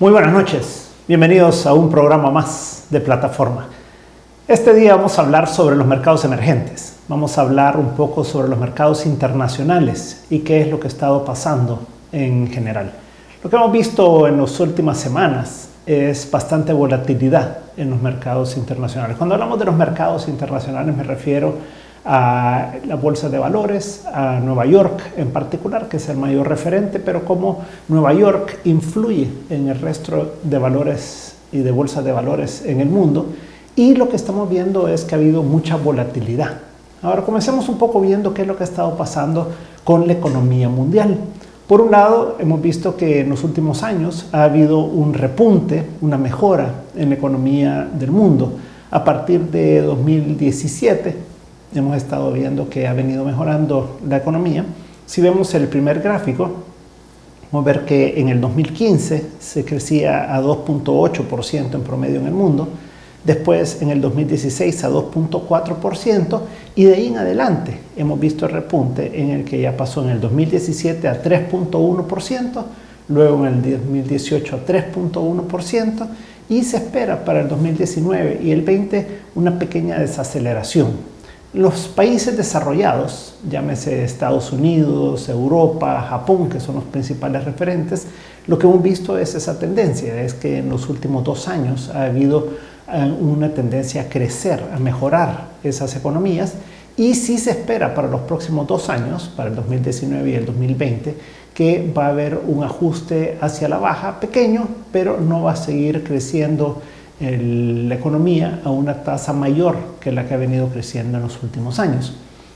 Muy buenas noches, bienvenidos a un programa más de Plataforma. Este día vamos a hablar sobre los mercados emergentes, vamos a hablar un poco sobre los mercados internacionales y qué es lo que ha estado pasando en general. Lo que hemos visto en las últimas semanas es bastante volatilidad en los mercados internacionales. Cuando hablamos de los mercados internacionales me refiero a la bolsa de valores, a Nueva York en particular, que es el mayor referente, pero cómo Nueva York influye en el resto de valores y de bolsas de valores en el mundo. Y lo que estamos viendo es que ha habido mucha volatilidad. Ahora comencemos un poco viendo qué es lo que ha estado pasando con la economía mundial. Por un lado, hemos visto que en los últimos años ha habido un repunte, una mejora en la economía del mundo. A partir de 2017, hemos estado viendo que ha venido mejorando la economía. Si vemos el primer gráfico, vamos a ver que en el 2015 se crecía a 2.8% en promedio en el mundo. Después, en el 2016, a 2.4%. Y de ahí en adelante hemos visto el repunte en el que ya pasó en el 2017 a 3.1%. Luego en el 2018 a 3.1%. Y se espera para el 2019 y el 20 una pequeña desaceleración. Los países desarrollados, llámese Estados Unidos, Europa, Japón, que son los principales referentes, lo que hemos visto es esa tendencia, es que en los últimos 2 años ha habido una tendencia a crecer, a mejorar esas economías, y sí se espera para los próximos 2 años, para el 2019 y el 2020, que va a haber un ajuste hacia la baja, pequeño, pero no va a seguir creciendo la economía a una tasa mayor que la que ha venido creciendo en los últimos años.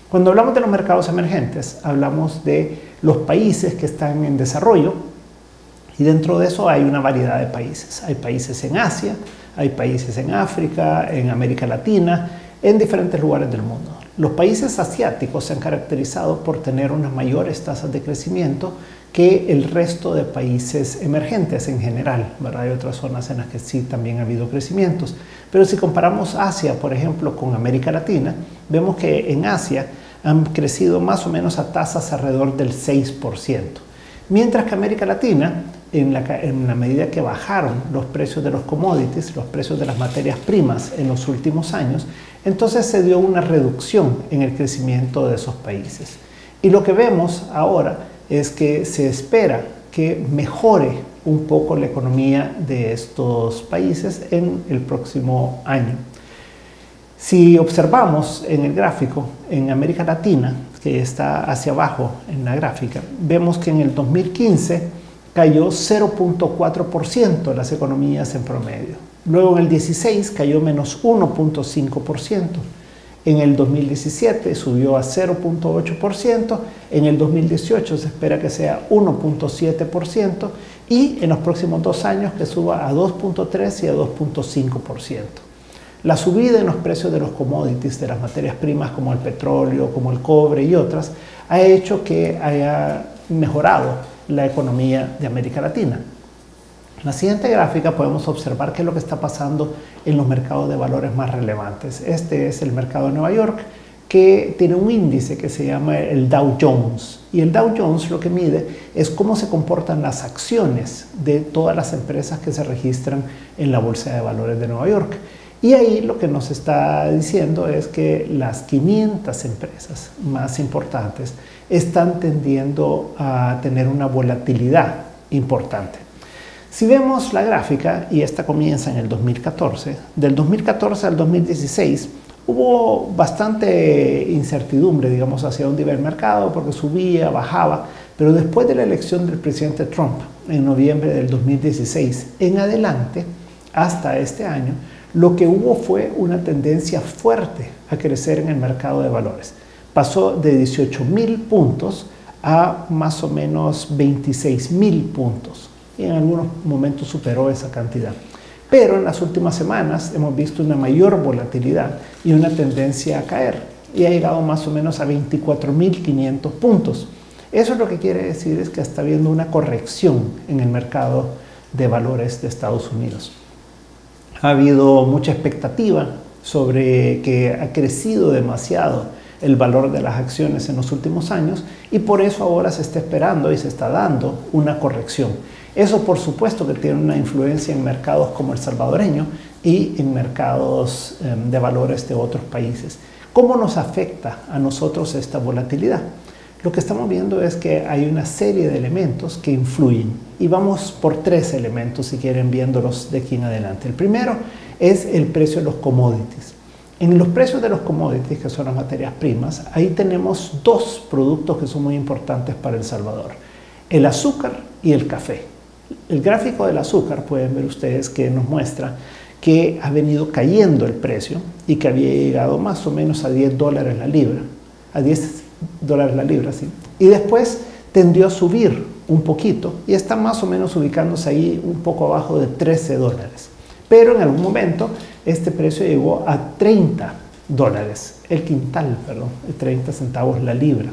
Cuando hablamos de los mercados emergentes, hablamos de los países que están en desarrollo, y dentro de eso hay una variedad de países. Hay países en Asia, hay países en África, en América Latina, en diferentes lugares del mundo. Los países asiáticos se han caracterizado por tener unas mayores tasas de crecimiento que el resto de países emergentes en general, ¿verdad? Hay otras zonas en las que sí también ha habido crecimientos. Pero si comparamos Asia, por ejemplo, con América Latina, vemos que en Asia han crecido más o menos a tasas alrededor del 6%. Mientras que América Latina, en la medida que bajaron los precios de los commodities, los precios de las materias primas en los últimos años, entonces se dio una reducción en el crecimiento de esos países. Y lo que vemos ahora es que se espera que mejore un poco la economía de estos países en el próximo año. Si observamos en el gráfico, en América Latina, que está hacia abajo en la gráfica, vemos que en el 2015 cayó 0.4% las economías en promedio. Luego en el 16 cayó menos 1.5%. En el 2017 subió a 0.8%, en el 2018 se espera que sea 1.7% y en los próximos 2 años que suba a 2.3 y a 2.5%. La subida en los precios de los commodities, de las materias primas como el petróleo, como el cobre y otras, ha hecho que haya mejorado la economía de América Latina. En la siguiente gráfica podemos observar qué es lo que está pasando en los mercados de valores más relevantes. Este es el mercado de Nueva York, que tiene un índice que se llama el Dow Jones. Y el Dow Jones lo que mide es cómo se comportan las acciones de todas las empresas que se registran en la Bolsa de Valores de Nueva York. Y ahí lo que nos está diciendo es que las 500 empresas más importantes están tendiendo a tener una volatilidad importante. Si vemos la gráfica, y esta comienza en el 2014, del 2014 al 2016 hubo bastante incertidumbre, digamos, hacia dónde iba el mercado, porque subía, bajaba, pero después de la elección del presidente Trump en noviembre del 2016 en adelante, hasta este año, lo que hubo fue una tendencia fuerte a crecer en el mercado de valores. Pasó de 18.000 puntos a más o menos 26.000 puntos. Y en algunos momentos superó esa cantidad. Pero en las últimas semanas hemos visto una mayor volatilidad y una tendencia a caer. Y ha llegado más o menos a 24.500 puntos. Eso lo que quiere decir es que está habiendo una corrección en el mercado de valores de Estados Unidos. Ha habido mucha expectativa sobre que ha crecido demasiado el valor de las acciones en los últimos años y por eso ahora se está esperando y se está dando una corrección. Eso por supuesto que tiene una influencia en mercados como el salvadoreño y en mercados de valores de otros países. ¿Cómo nos afecta a nosotros esta volatilidad? Lo que estamos viendo es que hay una serie de elementos que influyen y vamos por 3 elementos si quieren viéndolos de aquí en adelante. El primero es el precio de los commodities. En los precios de los commodities, que son las materias primas, ahí tenemos 2 productos que son muy importantes para El Salvador: el azúcar y el café. El gráfico del azúcar pueden ver ustedes que nos muestra que ha venido cayendo el precio y que había llegado más o menos a $10 la libra, a $10 la libra, ¿sí? Y después tendió a subir un poquito y está más o menos ubicándose ahí un poco abajo de $13. Pero en algún momento este precio llegó a $30 el quintal, perdón, 30 centavos la libra.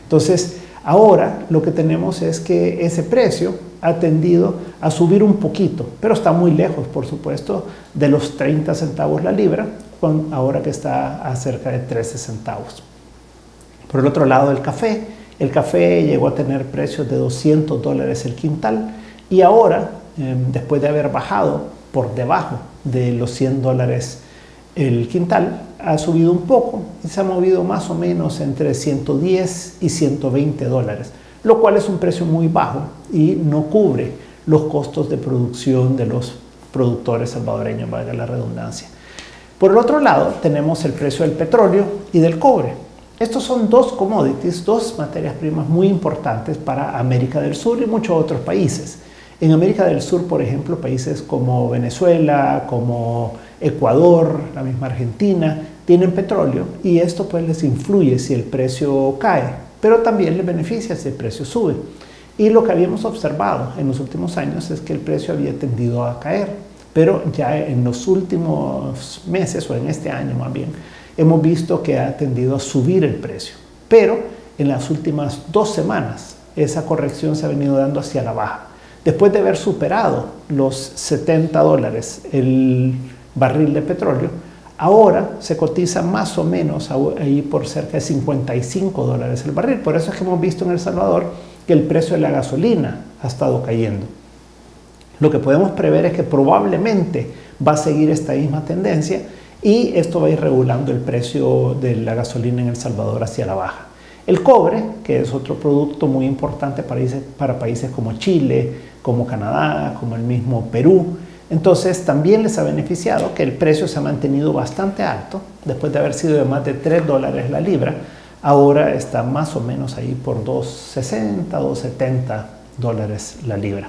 Entonces, ahora lo que tenemos es que ese precio ha tendido a subir un poquito, pero está muy lejos, por supuesto, de los 30 centavos la libra, ahora que está a cerca de 13 centavos. Por el otro lado, el café llegó a tener precios de $200 el quintal y ahora, después de haber bajado por debajo de los $100 el quintal, ha subido un poco y se ha movido más o menos entre $110 y $120, lo cual es un precio muy bajo y no cubre los costos de producción de los productores salvadoreños, valga la redundancia. Por el otro lado, tenemos el precio del petróleo y del cobre. Estos son 2 commodities, 2 materias primas muy importantes para América del Sur y muchos otros países. En América del Sur, por ejemplo, países como Venezuela, como Ecuador, la misma Argentina, tienen petróleo y esto pues les influye si el precio cae, pero también les beneficia si el precio sube. Y lo que habíamos observado en los últimos años es que el precio había tendido a caer, pero ya en los últimos meses, o en este año más bien, hemos visto que ha tendido a subir el precio. Pero en las últimas 2 semanas esa corrección se ha venido dando hacia la baja. Después de haber superado los $70 el barril de petróleo, ahora se cotiza más o menos ahí por cerca de $55 el barril. Por eso es que hemos visto en El Salvador que el precio de la gasolina ha estado cayendo. Lo que podemos prever es que probablemente va a seguir esta misma tendencia y esto va a ir regulando el precio de la gasolina en El Salvador hacia la baja. El cobre, que es otro producto muy importante para países como Chile, como Canadá, como el mismo Perú, entonces también les ha beneficiado que el precio se ha mantenido bastante alto, después de haber sido de más de $3 la libra, ahora está más o menos ahí por $2.60, $2.70 la libra.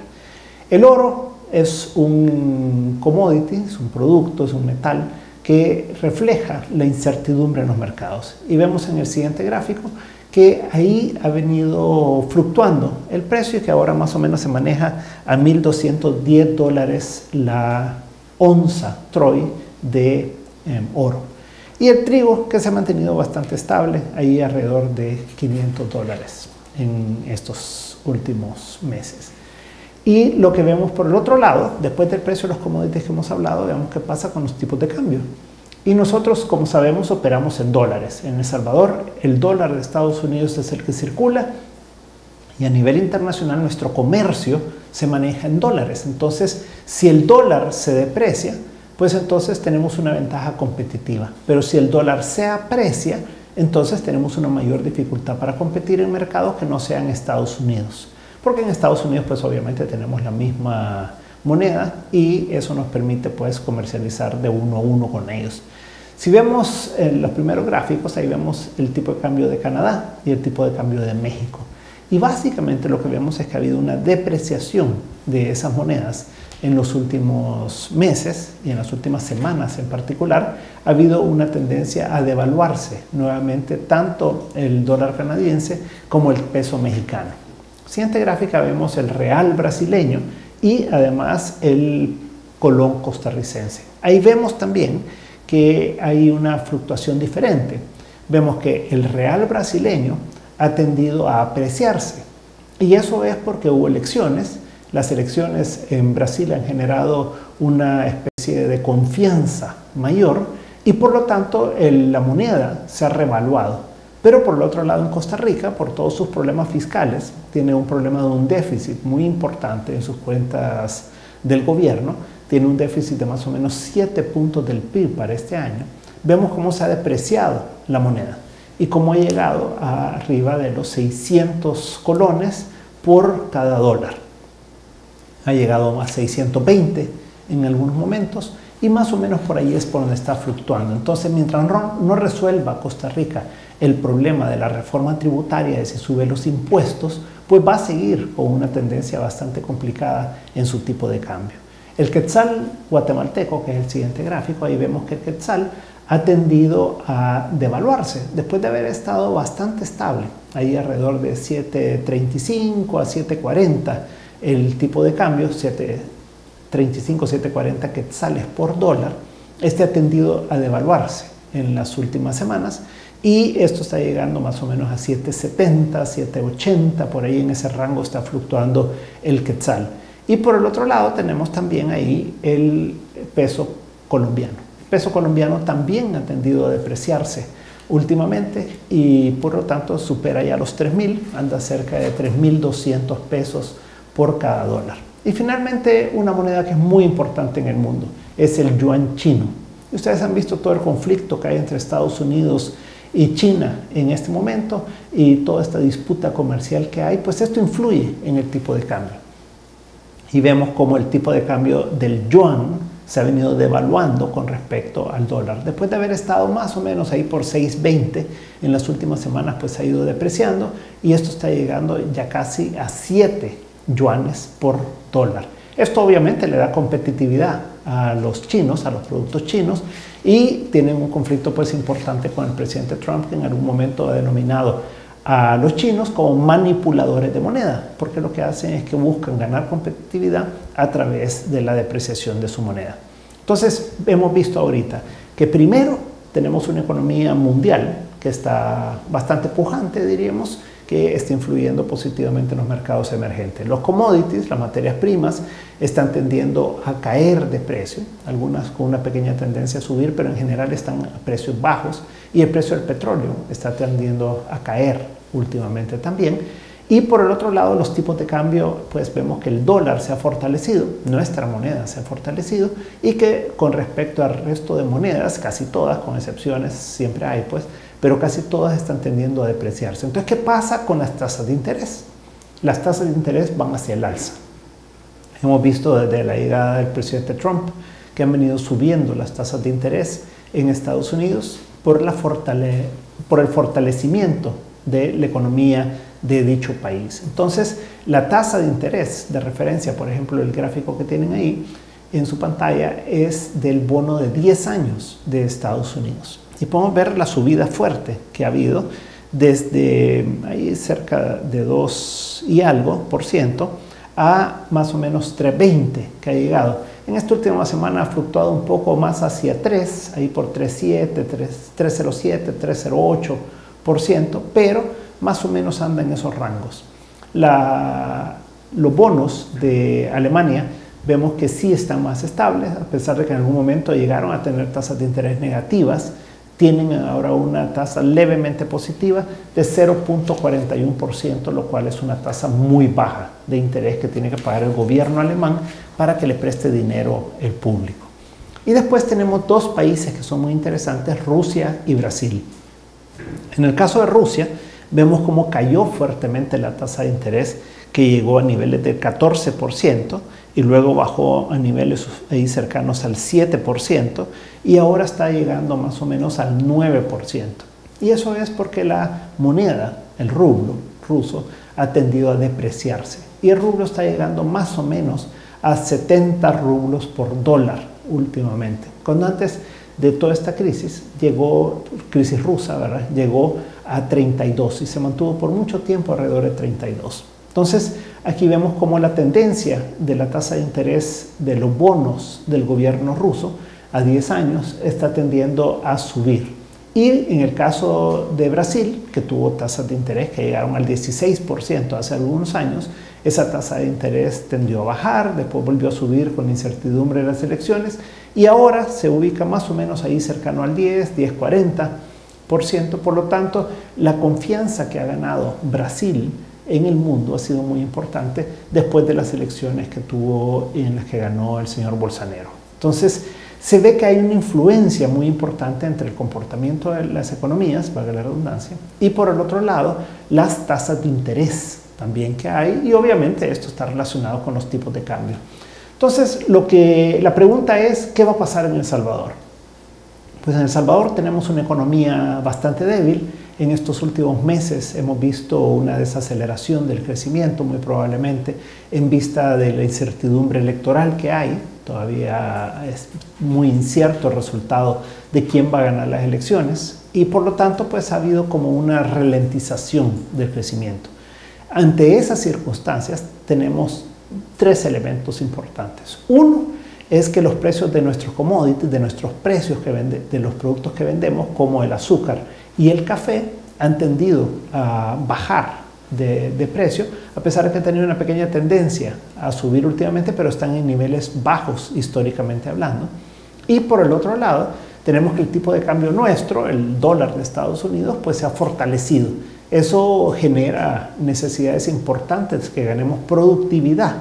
El oro es un commodity, es un producto, es un metal que refleja la incertidumbre en los mercados. Y vemos en el siguiente gráfico que ahí ha venido fluctuando el precio y que ahora más o menos se maneja a $1.210 la onza troy de oro. Y el trigo, que se ha mantenido bastante estable, ahí alrededor de $500 en estos últimos meses. Y lo que vemos por el otro lado, después del precio de los commodities que hemos hablado, vemos qué pasa con los tipos de cambio. Y nosotros, como sabemos, operamos en dólares. En El Salvador, el dólar de Estados Unidos es el que circula y a nivel internacional nuestro comercio se maneja en dólares. Entonces, si el dólar se deprecia, pues entonces tenemos una ventaja competitiva. Pero si el dólar se aprecia, entonces tenemos una mayor dificultad para competir en mercados que no sean Estados Unidos. Porque en Estados Unidos, pues obviamente tenemos la misma moneda y eso nos permite pues comercializar de uno a uno con ellos. Si vemos los primeros gráficos, ahí vemos el tipo de cambio de Canadá y el tipo de cambio de México. Y básicamente lo que vemos es que ha habido una depreciación de esas monedas en los últimos meses y en las últimas semanas en particular. Ha habido una tendencia a devaluarse nuevamente tanto el dólar canadiense como el peso mexicano. Siguiente gráfica vemos el real brasileño y además el colón costarricense. Ahí vemos también que hay una fluctuación diferente. Vemos que el real brasileño ha tendido a apreciarse y eso es porque hubo elecciones. Las elecciones en Brasil han generado una especie de confianza mayor y por lo tanto la moneda se ha revaluado. Pero por el otro lado, en Costa Rica, por todos sus problemas fiscales, tiene un problema de un déficit muy importante en sus cuentas del gobierno. Tiene un déficit de más o menos 7 puntos del PIB para este año. Vemos cómo se ha depreciado la moneda y cómo ha llegado a arriba de los 600 colones por cada dólar. Ha llegado a 620 en algunos momentos y más o menos por ahí es por donde está fluctuando. Entonces, mientras no resuelva Costa Rica el problema de la reforma tributaria, de si sube los impuestos, pues va a seguir con una tendencia bastante complicada en su tipo de cambio. El quetzal guatemalteco, que es el siguiente gráfico, ahí vemos que el quetzal ha tendido a devaluarse después de haber estado bastante estable, ahí alrededor de 7.35 a 7.40 el tipo de cambio, 7.35, 7.40 quetzales por dólar. Este ha tendido a devaluarse en las últimas semanas y esto está llegando más o menos a 7.70, 7.80, por ahí en ese rango está fluctuando el quetzal. Y por el otro lado tenemos también ahí el peso colombiano. El peso colombiano también ha tendido a depreciarse últimamente y por lo tanto supera ya los 3.000, anda cerca de 3.200 pesos por cada dólar. Y finalmente una moneda que es muy importante en el mundo es el yuan chino. Ustedes han visto todo el conflicto que hay entre Estados Unidos y China en este momento y toda esta disputa comercial que hay, pues esto influye en el tipo de cambio. Y vemos cómo el tipo de cambio del yuan se ha venido devaluando con respecto al dólar. Después de haber estado más o menos ahí por 6.20 en las últimas semanas, pues ha ido depreciando y esto está llegando ya casi a 7 yuanes por dólar. Esto obviamente le da competitividad a los chinos, a los productos chinos, y tienen un conflicto pues importante con el presidente Trump, que en algún momento ha denominado a los chinos como manipuladores de moneda, porque lo que hacen es que buscan ganar competitividad a través de la depreciación de su moneda. Entonces hemos visto ahorita que primero tenemos una economía mundial que está bastante pujante, diríamos, que está influyendo positivamente en los mercados emergentes. Los commodities, las materias primas, están tendiendo a caer de precio, algunas con una pequeña tendencia a subir, pero en general están a precios bajos, y el precio del petróleo está tendiendo a caer últimamente también. Y por el otro lado, los tipos de cambio, pues vemos que el dólar se ha fortalecido, nuestra moneda se ha fortalecido, y que con respecto al resto de monedas, casi todas, con excepciones, siempre hay pues, pero casi todas están tendiendo a depreciarse. Entonces, ¿qué pasa con las tasas de interés? Las tasas de interés van hacia el alza. Hemos visto desde la llegada del presidente Trump que han venido subiendo las tasas de interés en Estados Unidos por el fortalecimiento de la economía de dicho país. Entonces, la tasa de interés de referencia, por ejemplo, el gráfico que tienen ahí en su pantalla, es del bono de 10 años de Estados Unidos. Y podemos ver la subida fuerte que ha habido desde ahí cerca de 2 y algo por ciento a más o menos 3.20 que ha llegado. En esta última semana ha fluctuado un poco más hacia 3, ahí por 3.7, 3.07, 3.08%, pero más o menos anda en esos rangos. Los bonos de Alemania vemos que sí están más estables, a pesar de que en algún momento llegaron a tener tasas de interés negativas. Tienen ahora una tasa levemente positiva de 0.41%, lo cual es una tasa muy baja de interés que tiene que pagar el gobierno alemán para que le preste dinero el público. Y después tenemos dos países que son muy interesantes, Rusia y Brasil. En el caso de Rusia, vemos cómo cayó fuertemente la tasa de interés, que llegó a niveles del 14% y luego bajó a niveles ahí cercanos al 7% y ahora está llegando más o menos al 9%. Y eso es porque la moneda, el rublo ruso, ha tendido a depreciarse. Y el rublo está llegando más o menos a 70 rublos por dólar últimamente. Cuando antes de toda esta crisis, crisis rusa, ¿verdad? Llegó a 32 y se mantuvo por mucho tiempo alrededor de 32. Entonces, aquí vemos cómo la tendencia de la tasa de interés de los bonos del gobierno ruso a 10 años está tendiendo a subir. Y en el caso de Brasil, que tuvo tasas de interés que llegaron al 16% hace algunos años, esa tasa de interés tendió a bajar, después volvió a subir con incertidumbre de las elecciones y ahora se ubica más o menos ahí cercano al 10, 10.40, 10%. Por lo tanto, la confianza que ha ganado Brasil en el mundo ha sido muy importante después de las elecciones que tuvo en las que ganó el señor Bolsonaro. Entonces, se ve que hay una influencia muy importante entre el comportamiento de las economías, valga la redundancia, y por el otro lado, las tasas de interés también que hay, y obviamente esto está relacionado con los tipos de cambio. Entonces, la pregunta es, ¿qué va a pasar en El Salvador? Pues en El Salvador tenemos una economía bastante débil. En estos últimos meses hemos visto una desaceleración del crecimiento, muy probablemente en vista de la incertidumbre electoral que hay. Todavía es muy incierto el resultado de quién va a ganar las elecciones y por lo tanto pues ha habido como una ralentización del crecimiento. Ante esas circunstancias tenemos tres elementos importantes. Uno es que los precios de nuestros commodities, de nuestros precios de los productos que vendemos, como el azúcar y el café, han tendido a bajar de precio, a pesar de que han tenido una pequeña tendencia a subir últimamente, pero están en niveles bajos históricamente hablando. Y por el otro lado, tenemos que el tipo de cambio nuestro, el dólar de Estados Unidos, pues se ha fortalecido. Eso genera necesidades importantes que ganemos productividad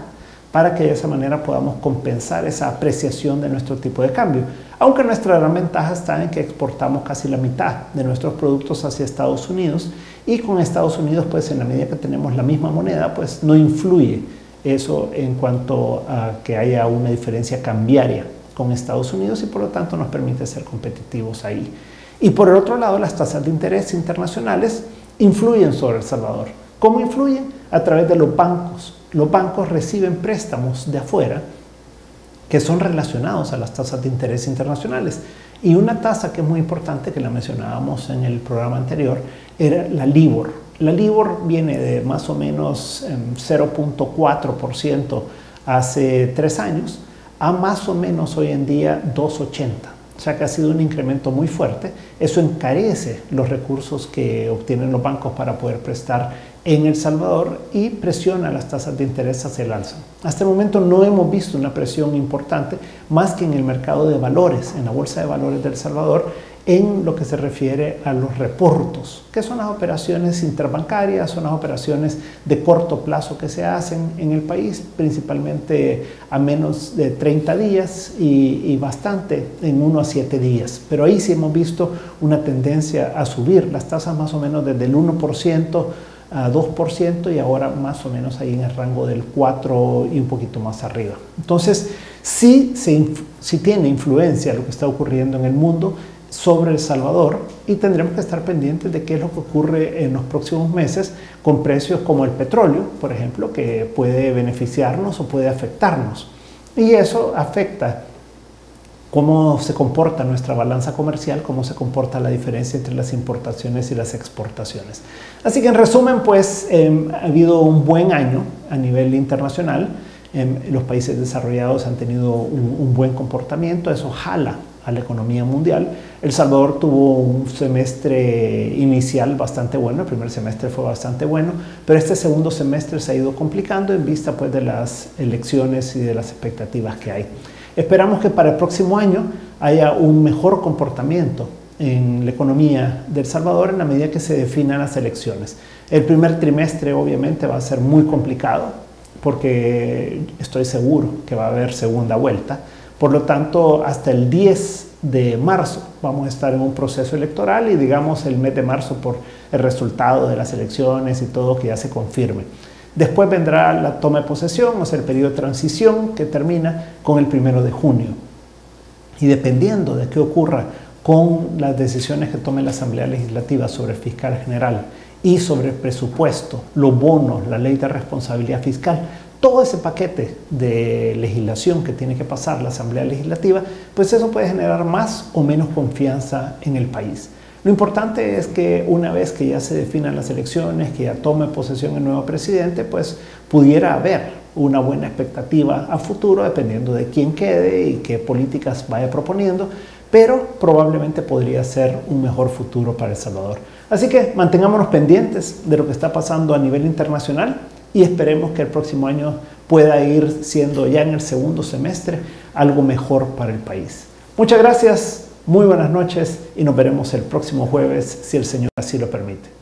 para que de esa manera podamos compensar esa apreciación de nuestro tipo de cambio. Aunque nuestra gran ventaja está en que exportamos casi la mitad de nuestros productos hacia Estados Unidos y con Estados Unidos, pues en la medida que tenemos la misma moneda, pues no influye eso en cuanto a que haya una diferencia cambiaria con Estados Unidos y por lo tanto nos permite ser competitivos ahí. Y por el otro lado, las tasas de interés internacionales influyen sobre El Salvador. ¿Cómo influyen? A través de los bancos. Los bancos reciben préstamos de afuera que son relacionados a las tasas de interés internacionales. Y una tasa que es muy importante, que la mencionábamos en el programa anterior, era la LIBOR. La LIBOR viene de más o menos 0.4% hace 3 años a más o menos hoy en día 2.80%. O sea que ha sido un incremento muy fuerte. Eso encarece los recursos que obtienen los bancos para poder prestar en El Salvador y presiona las tasas de interés hacia el alza. Hasta el momento no hemos visto una presión importante más que en el mercado de valores, en la Bolsa de Valores de El Salvador, en lo que se refiere a los reportos, que son las operaciones interbancarias, son las operaciones de corto plazo que se hacen en el país, principalmente a menos de 30 días y bastante en 1 a 7 días. Pero ahí sí hemos visto una tendencia a subir las tasas más o menos desde el 1% a 2% y ahora más o menos ahí en el rango del 4% y un poquito más arriba. Entonces, sí tiene influencia lo que está ocurriendo en el mundo sobre El Salvador y tendremos que estar pendientes de qué es lo que ocurre en los próximos meses con precios como el petróleo, por ejemplo, que puede beneficiarnos o puede afectarnos. Y eso afecta cómo se comporta nuestra balanza comercial, cómo se comporta la diferencia entre las importaciones y las exportaciones. Así que en resumen, pues ha habido un buen año a nivel internacional. Los países desarrollados han tenido un buen comportamiento, eso jala a la economía mundial. El Salvador tuvo un semestre inicial bastante bueno, el primer semestre fue bastante bueno, pero este segundo semestre se ha ido complicando en vista pues de las elecciones y de las expectativas que hay. Esperamos que para el próximo año haya un mejor comportamiento en la economía de El Salvador en la medida que se definan las elecciones. El primer trimestre obviamente va a ser muy complicado porque estoy seguro que va a haber segunda vuelta. Por lo tanto, hasta el 10 de marzo vamos a estar en un proceso electoral y digamos el mes de marzo por el resultado de las elecciones y todo que ya se confirme. Después vendrá la toma de posesión, o sea, el periodo de transición que termina con el 1 de junio. Y dependiendo de qué ocurra con las decisiones que tome la Asamblea Legislativa sobre el fiscal general y sobre el presupuesto, los bonos, la ley de responsabilidad fiscal, todo ese paquete de legislación que tiene que pasar la Asamblea Legislativa, pues eso puede generar más o menos confianza en el país. Lo importante es que una vez que ya se definan las elecciones, que ya tome posesión el nuevo presidente, pues pudiera haber una buena expectativa a futuro, dependiendo de quién quede y qué políticas vaya proponiendo, pero probablemente podría ser un mejor futuro para El Salvador. Así que mantengámonos pendientes de lo que está pasando a nivel internacional y esperemos que el próximo año pueda ir siendo ya en el segundo semestre algo mejor para el país. Muchas gracias. Muy buenas noches y nos veremos el próximo jueves si el Señor así lo permite.